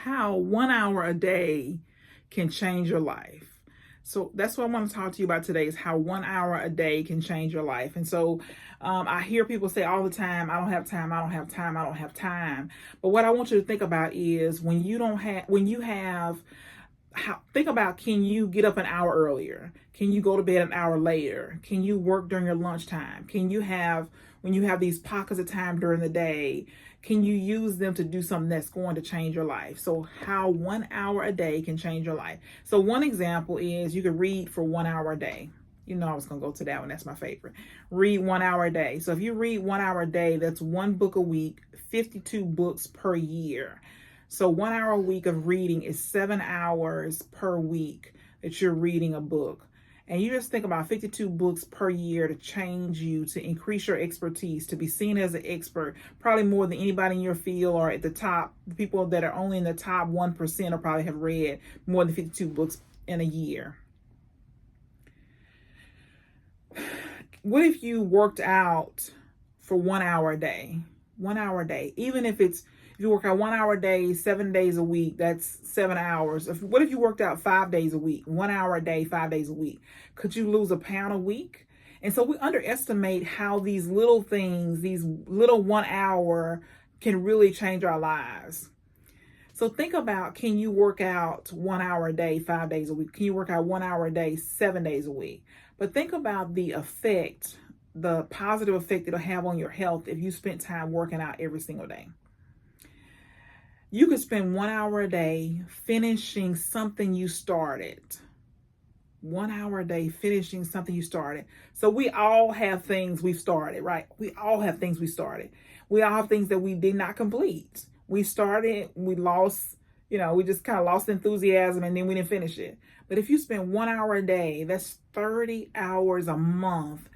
how 1 hour a day can change your life. So that's what I want to talk to you about today, is how 1 hour a day can change your life. And so I hear people say all the time, I don't have time, I don't have time, I don't have time. But what I want you to think about is think about, can you get up an hour earlier? Can you go to bed an hour later? Can you work during your lunchtime? When you have these pockets of time during the day, can you use them to do something that's going to change your life? So how 1 hour a day can change your life. So one example is you could read for 1 hour a day. You know I was going to go to that one. That's my favorite. Read 1 hour a day. So if you read 1 hour a day, that's one book a week, 52 books per year. So 1 hour a week of reading is 7 hours per week that you're reading a book. And you just think about 52 books per year to change you, to increase your expertise, to be seen as an expert, probably more than anybody in your field, or at the top. The people that are only in the top 1% will probably have read more than 52 books in a year. What if you worked out for 1 hour a day? 1 hour a day. Even if you work out 1 hour a day, 7 days a week, that's 7 hours. What if you worked out 5 days a week, 1 hour a day, 5 days a week? Could you lose a pound a week? And so we underestimate how these little things, these little 1 hour can really change our lives. So think about, can you work out 1 hour a day, 5 days a week? Can you work out 1 hour a day, 7 days a week? But think about the effect, the positive effect it'll have on your health if you spent time working out every single day. You could spend 1 hour a day finishing something you started. 1 hour a day finishing something you started. So we all have things we've started, right? We all have things we started. We all have things that we did not complete. We started, we lost, we just kind of lost enthusiasm, and then we didn't finish it. But if you spend 1 hour a day, that's 30 hours a month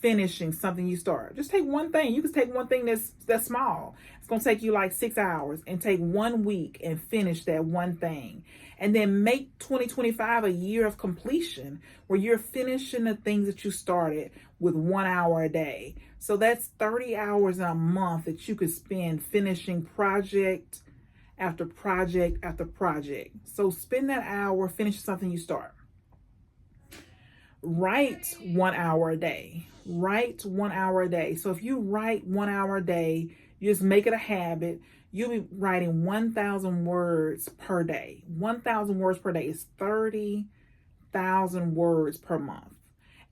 finishing something you start. Just take one thing. You can take one thing that's small. It's going to take you like 6 hours, and take 1 week and finish that one thing. And then make 2025 a year of completion where you're finishing the things that you started with 1 hour a day. So that's 30 hours in a month that you could spend finishing project after project after project. So spend that hour, finish something you start. Write 1 hour a day. Write 1 hour a day. So if you write 1 hour a day, you just make it a habit. You'll be writing 1,000 words per day. 1,000 words per day is 30,000 words per month.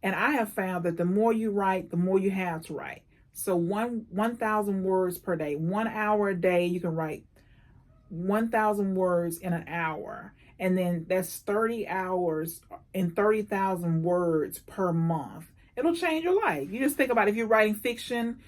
And I have found that the more you write, the more you have to write. So 1,000 words per day. 1 hour a day, you can write 1,000 words in an hour. And then that's 30 hours and 30,000 words per month. It'll change your life. You just think about, if you're writing fiction,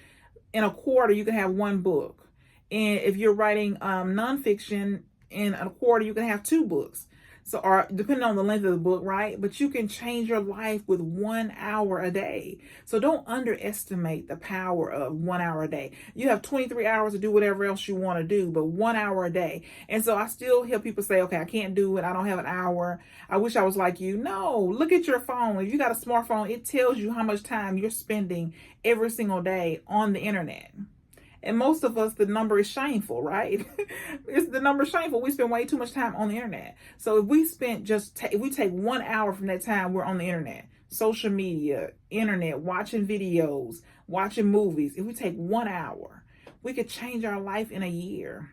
in a quarter, you can have one book. And if you're writing nonfiction, in a quarter, you can have 2 books. So, or depending on the length of the book, right? But you can change your life with 1 hour a day. So don't underestimate the power of 1 hour a day. You have 23 hours to do whatever else you want to do, but 1 hour a day. And so I still hear people say, okay, I can't do it. I don't have an hour. I wish I was like you. No, look at your phone. If you got a smartphone, it tells you how much time you're spending every single day on the internet. And most of us, the number is shameful, right? The number is shameful. We spend way too much time on the internet. So if we if we take 1 hour from that time, we're on the internet, social media, internet, watching videos, watching movies. If we take 1 hour, we could change our life in a year.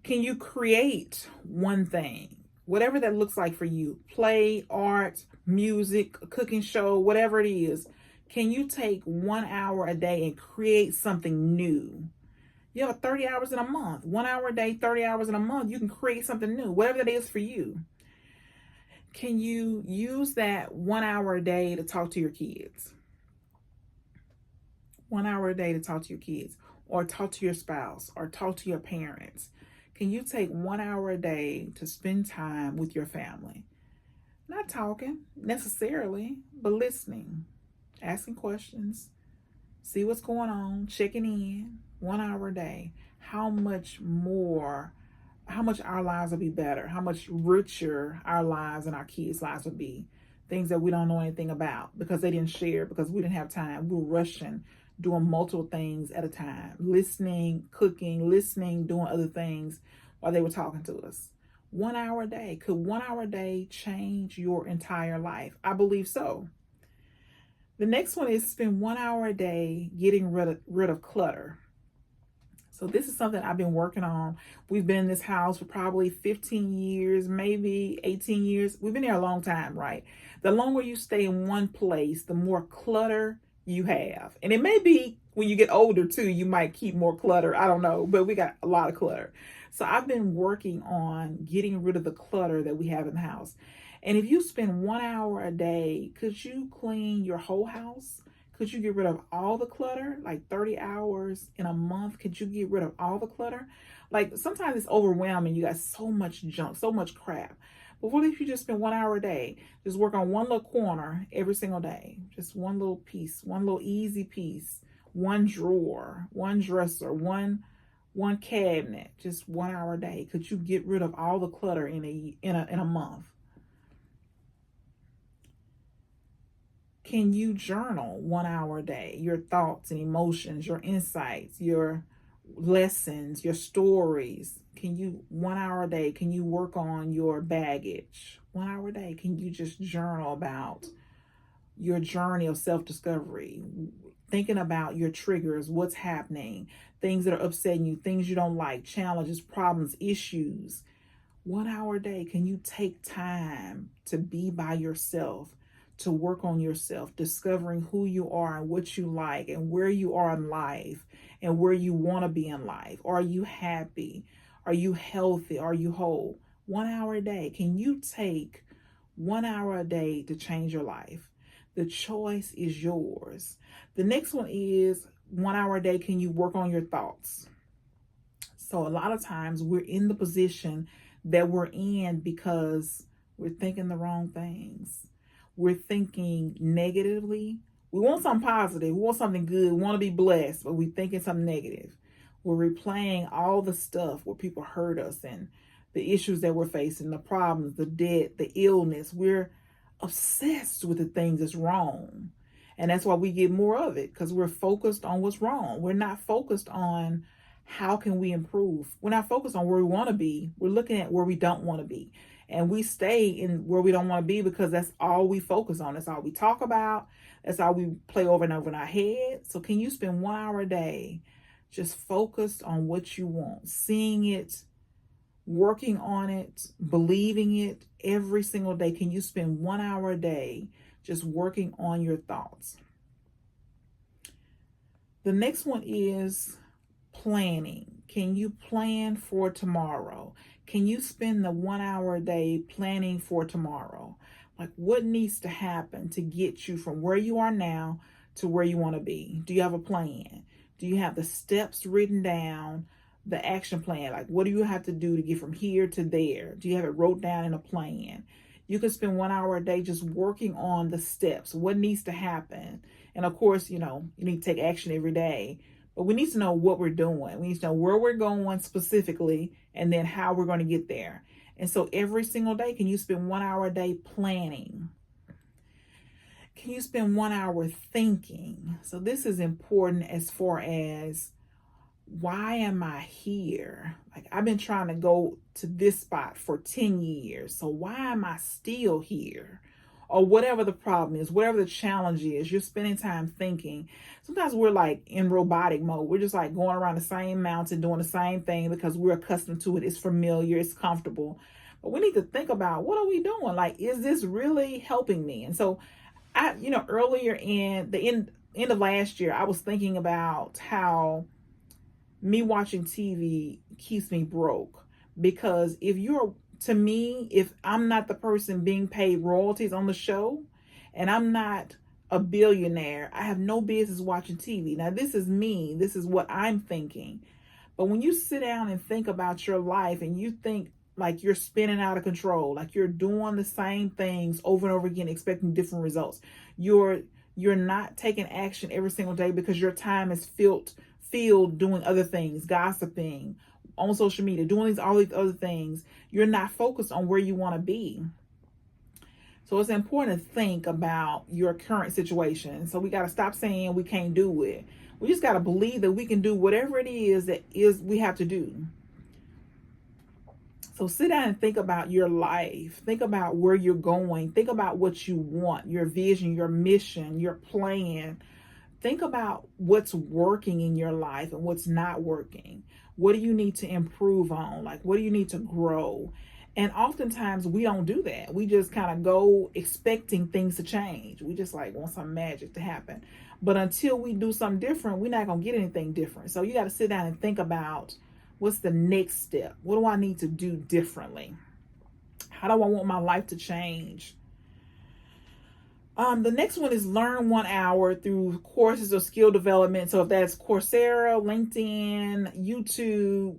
Can you create one thing? Whatever that looks like for you, play, art, music, a cooking show, whatever it is. Can you take 1 hour a day and create something new? You have 30 hours in a month. 1 hour a day, 30 hours in a month. You can create something new, whatever that is for you. Can you use that 1 hour a day to talk to your kids? 1 hour a day to talk to your kids, or talk to your spouse, or talk to your parents. Can you take 1 hour a day to spend time with your family? Not talking necessarily, but listening. Asking questions, see what's going on, checking in. 1 hour a day. How much our lives will be better, how much richer our lives and our kids' lives will be. Things that we don't know anything about because they didn't share, because we didn't have time. We were rushing, doing multiple things at a time, listening, cooking, listening, doing other things. while they were talking to us. 1 hour a day. Could 1 hour a day change your entire life? I believe so. The next one is spend 1 hour a day getting rid of clutter. So this is something I've been working on. We've been in this house for probably 15 years, maybe 18 years. We've been there a long time, right? The longer you stay in one place, the more clutter you have. And it may be when you get older too, you might keep more clutter. I don't know, but we got a lot of clutter. So I've been working on getting rid of the clutter that we have in the house. And if you spend 1 hour a day, could you clean your whole house? Could you get rid of all the clutter? Like 30 hours in a month, could you get rid of all the clutter? Like sometimes it's overwhelming. You got so much junk, so much crap. But what if you just spend 1 hour a day? Just work on one little corner every single day. Just one little piece, one little easy piece, one drawer, one dresser, one cabinet, just 1 hour a day. Could you get rid of all the clutter in a month? Can you journal 1 hour a day? Your thoughts and emotions, your insights, your lessons, your stories. Can you 1 hour a day? Can you work on your baggage? 1 hour a day. Can you just journal about your journey of self-discovery? Thinking about your triggers, what's happening, things that are upsetting you, things you don't like, challenges, problems, issues. 1 hour a day. Can you take time to be by yourself? To work on yourself, discovering who you are and what you like and where you are in life and where you want to be in life. Are you happy? Are you healthy? Are you whole? 1 hour a day. Can you take 1 hour a day to change your life? The choice is yours. The next one is 1 hour a day. Can you work on your thoughts? So a lot of times we're in the position that we're in because we're thinking the wrong things. We're thinking negatively. We want something positive. We want something good. We want to be blessed, but we're thinking something negative. We're replaying all the stuff where people hurt us and the issues that we're facing, the problems, the debt, the illness. We're obsessed with the things that's wrong. And that's why we get more of it, because we're focused on what's wrong. We're not focused on how can we improve. We're not focused on where we want to be. We're looking at where we don't want to be. And we stay in where we don't want to be because that's all we focus on. That's all we talk about. That's all we play over and over in our head. So can you spend 1 hour a day just focused on what you want, seeing it, working on it, believing it every single day? Can you spend 1 hour a day just working on your thoughts? The next one is planning. Can you plan for tomorrow? Can you spend the 1 hour a day planning for tomorrow? Like what needs to happen to get you from where you are now to where you want to be? Do you have a plan? Do you have the steps written down, the action plan? Like what do you have to do to get from here to there? Do you have it wrote down in a plan? You can spend 1 hour a day just working on the steps. What needs to happen? And of course, you need to take action every day. But we need to know what we're doing. We need to know where we're going specifically and then how we're going to get there. And so every single day, can you spend 1 hour a day planning? Can you spend 1 hour thinking? So this is important as far as why am I here? Like I've been trying to go to this spot for 10 years. So why am I still here? Or whatever the problem is, whatever the challenge is, you're spending time thinking. Sometimes we're like in robotic mode. We're just like going around the same mountain, doing the same thing because we're accustomed to it. It's familiar, it's comfortable. But we need to think about, what are we doing? Like, is this really helping me? And so earlier in the end of last year, I was thinking about how me watching TV keeps me broke. Because if I'm not the person being paid royalties on the show and I'm not a billionaire, I have no business watching TV. Now, this is me. This is what I'm thinking. But when you sit down and think about your life and you think like you're spinning out of control, like you're doing the same things over and over again, expecting different results, you're not taking action every single day because your time is filled doing other things, gossiping, on social media, doing all these other things, you're not focused on where you want to be. So it's important to think about your current situation. So we got to stop saying we can't do it. We just got to believe that we can do whatever it is we have to do. So sit down and think about your life. Think about where you're going. Think about what you want, your vision, your mission, your plan. Think about what's working in your life and what's not working. What do you need to improve on? Like, what do you need to grow? And oftentimes we don't do that. We just kind of go expecting things to change. We just like want some magic to happen. But until we do something different, we're not going to get anything different. So you got to sit down and think about what's the next step? What do I need to do differently? How do I want my life to change? The next one is learn 1 hour through courses or skill development. So if that's Coursera, LinkedIn, YouTube,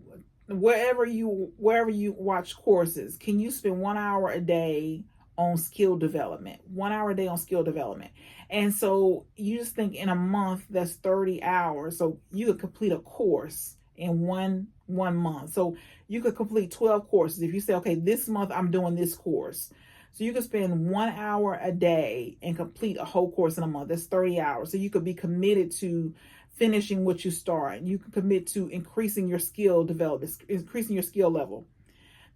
wherever you watch courses, can you spend 1 hour a day on skill development? 1 hour a day on skill development. And so you just think in a month that's 30 hours. So you could complete a course in one month. So you could complete 12 courses. If you say, okay, this month I'm doing this course. So you could spend 1 hour a day and complete a whole course in a month. That's 30 hours. So you could be committed to finishing what you start. You can commit to increasing your skill development, increasing your skill level.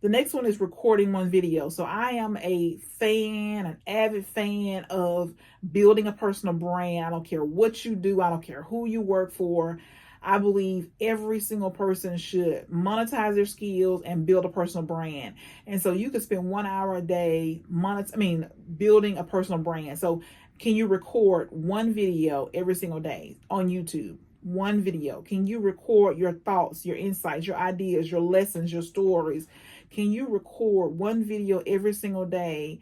The next one is recording one video. So I am a fan, an avid fan of building a personal brand. I don't care what you do. I don't care who you work for. I believe every single person should monetize their skills and build a personal brand. And so you could spend 1 hour a day building a personal brand. So can you record one video every single day on YouTube? One video. Can you record your thoughts, your insights, your ideas, your lessons, your stories? Can you record one video every single day?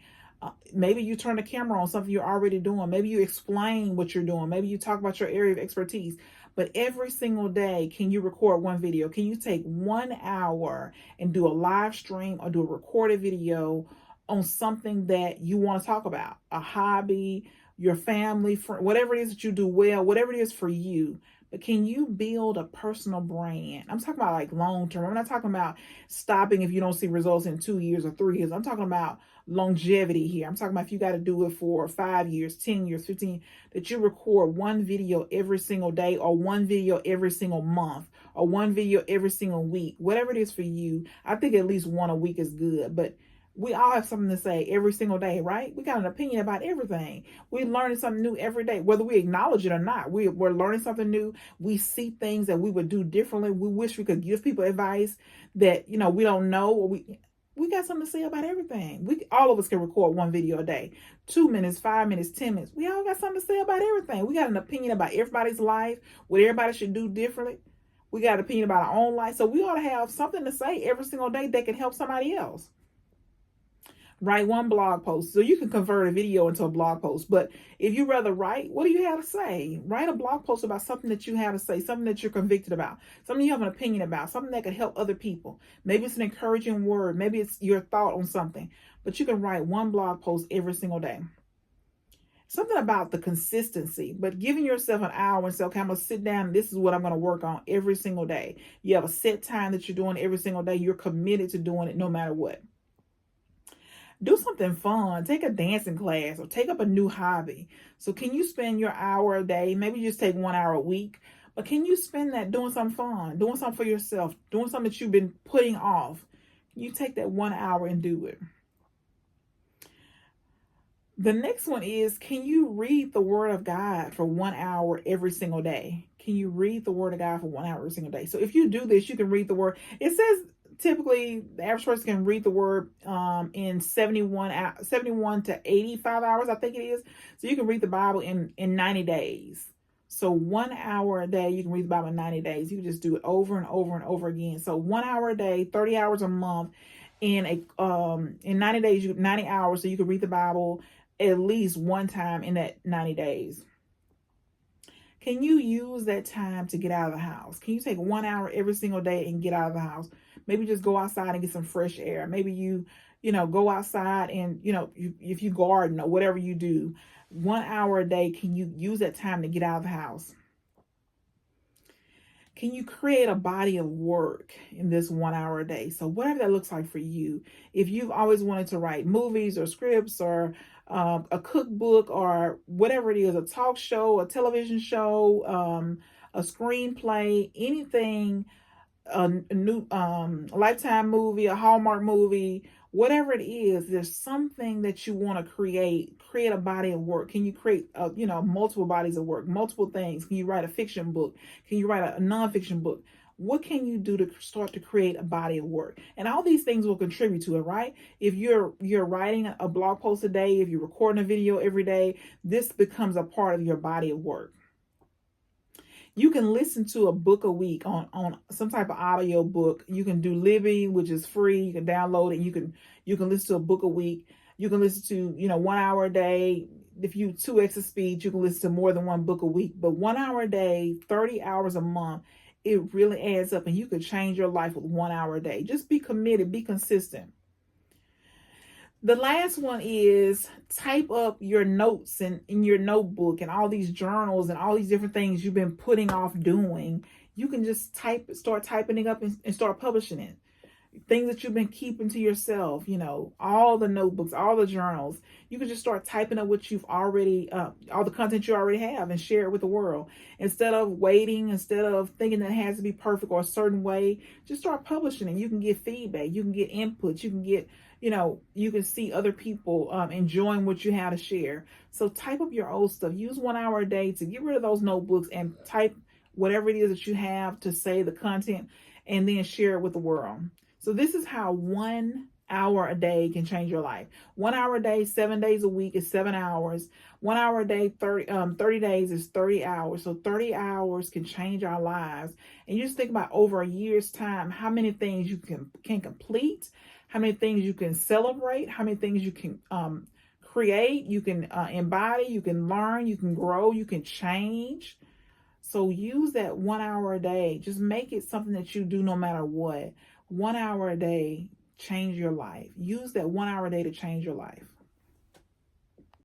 Maybe you turn the camera on something you're already doing. Maybe you explain what you're doing. Maybe you talk about your area of expertise. But every single day, can you record one video? Can you take 1 hour and do a live stream or do a recorded video on something that you want to talk about? A hobby, your family, whatever it is that you do well, whatever it is for you. But can you build a personal brand? I'm talking about like long term. I'm not talking about stopping if you don't see results in 2 years or 3 years. I'm talking about longevity here. I'm talking about if you got to do it for 5 years, 10 years, 15, that you record one video every single day or one video every single month or one video every single week, whatever it is for you. I think at least one a week is good, but we all have something to say every single day, right? We got an opinion about everything. We're learning something new every day, whether we acknowledge it or not. We're learning something new. We see things that we would do differently. We wish we could give people advice that, we don't know. Or we got something to say about everything. All of us can record one video a day, 2 minutes, 5 minutes, 10 minutes. We all got something to say about everything. We got an opinion about everybody's life, what everybody should do differently. We got an opinion about our own life. So we ought to have something to say every single day that can help somebody else. Write one blog post. So you can convert a video into a blog post. But if you rather write, what do you have to say? Write a blog post about something that you have to say, something that you're convicted about, something you have an opinion about, something that could help other people. Maybe it's an encouraging word. Maybe it's your thought on something. But you can write one blog post every single day. Something about the consistency, but giving yourself an hour and say, okay, I'm going to sit down and this is what I'm going to work on every single day. You have a set time that you're doing every single day. You're committed to doing it no matter what. Do something fun. Take a dancing class or take up a new hobby. So can you spend your hour a day? Maybe you just take 1 hour a week. But can you spend that doing something fun, doing something for yourself, doing something that you've been putting off? Can you take that 1 hour and do it? The next one is, can you read the Word of God for 1 hour every single day? Can you read the Word of God for 1 hour every single day? So if you do this, you can read the Word. It says typically the average person can read the Word in 71 to 85 hours, I think it is. So you can read the Bible in 90 days. So 1 hour a day, you can read the Bible in 90 days. You can just do it over and over and over again. So 1 hour a day, 30 hours a month, in 90 days, 90 hours, so you can read the Bible at least one time in that 90 days. Can you use that time to get out of the house? Can you take 1 hour every single day and get out of the house? Maybe just go outside and get some fresh air. Maybe you go outside and, if you garden or whatever you do, 1 hour a day, can you use that time to get out of the house? Can you create a body of work in this 1 hour a day? So whatever that looks like for you. If you've always wanted to write movies or scripts or a cookbook or whatever it is, a talk show, a television show, a screenplay, anything a new Lifetime movie, a Hallmark movie, whatever it is, there's something that you want to create a body of work. Can you create multiple bodies of work, multiple things? Can you write a fiction book? Can you write a nonfiction book? What can you do to start to create a body of work? And all these things will contribute to it, right? If you're writing a blog post a day, if you're recording a video every day, this becomes a part of your body of work. You can listen to a book a week on some type of audio book. You can do Libby, which is free. You can download it. You can listen to a book a week. You can listen to 1 hour a day. If you 2x the speed, you can listen to more than one book a week. But 1 hour a day, 30 hours a month, it really adds up, and you could change your life with 1 hour a day. Just be committed, be consistent. The last one is type up your notes in your notebook and all these journals and all these different things you've been putting off doing. You can just start typing it up and start publishing it. Things that you've been keeping to yourself, all the notebooks, all the journals. You can just start typing up what you've already, all the content you already have, and share it with the world. Instead of waiting, instead of thinking that it has to be perfect or a certain way, just start publishing it. You can get feedback, you can get input, you can get, you can see other people enjoying what you have to share. So type up your old stuff. Use 1 hour a day to get rid of those notebooks and type whatever it is that you have to say, the content, and then share it with the world. So this is how 1 hour a day can change your life. 1 hour a day, 7 days a week is 7 hours. 1 hour a day, 30 days is 30 hours. So 30 hours can change our lives. And you just think about over a year's time, how many things you can complete, how many things you can celebrate, how many things you can create, you can embody, you can learn, you can grow, you can change. So use that 1 hour a day. Just make it something that you do no matter what. 1 hour a day, change your life. Use that 1 hour a day to change your life.